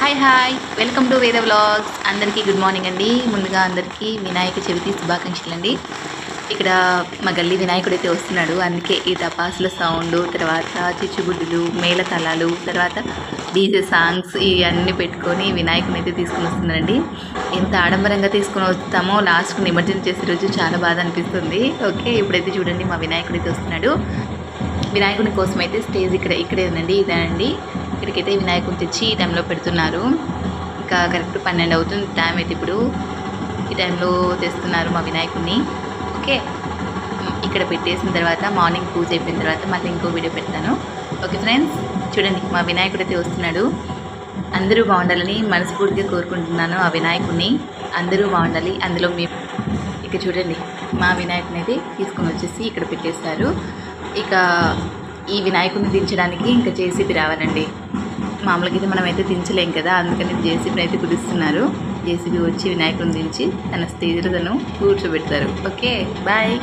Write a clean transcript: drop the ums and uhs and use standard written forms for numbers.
Hi hi welcome to వేద vlogs. అందరికీ good morning అండి. ముందుగా అందరికీ వినాయక చవితి శుభాకాంక్షలు అండి. ఇక్కడ మా గల్లీ వినాయకుడు అయితే వస్తున్నాడు. అందుకే ఈ టపాసుల సౌండ్, తర్వాత చిచ్చుబుడ్డులు, మేళతాళాలు, తర్వాత డీజే సాంగ్స్ ఇవన్నీ పెట్టుకొని వినాయకుని అయితే తీసుకుని వస్తున్నారండి. ఎంత ఆడంబరంగా తీసుకుని వస్తామో లాస్ట్కు నిమజ్జనం చేసే రోజు చాలా బాధ అనిపిస్తుంది. ఓకే, ఇప్పుడైతే చూడండి మా వినాయకుడు అయితే వస్తున్నాడు. వినాయకుని కోసం అయితే స్టేజ్ ఇక్కడే ఉందండి. ఇదేనండి, ఇక్కడికైతే వినాయకుని తెచ్చి ఈ టైంలో పెడుతున్నారు. ఇంకా కరెక్ట్ 12 అవుతుంది టైం అయితే. ఇప్పుడు ఈ టైంలో తెస్తున్నారు మా వినాయకుడిని. ఓకే, ఇక్కడ పెట్టేసిన తర్వాత మార్నింగ్ పూజ అయిపోయిన తర్వాత మళ్ళీ ఇంకో వీడియో పెడతాను. ఓకే ఫ్రెండ్స్, చూడండి మా వినాయకుడు అయితే వస్తున్నాడు. అందరూ బాగుండాలని మనస్ఫూర్తిగా కోరుకుంటున్నాను. ఆ వినాయకుడిని అందరూ బాగుండాలి. అందులో మీ ఇక చూడండి మా వినాయకుని అయితే తీసుకొని వచ్చేసి ఇక్కడ పెట్టేస్తారు. ఇక ఈ వినాయకుడిని దించడానికి ఇంకా జేసీబీ రావాలండి. మామూలుగా అయితే మనం అయితే దించలేం కదా, అందుకని జేసీబీని అయితే పిలుస్తున్నారు. జేసీబీ వచ్చి వినాయకుడిని దించి తన స్టేజ్లో తను కూర్చోబెడతారు. Okay, bye.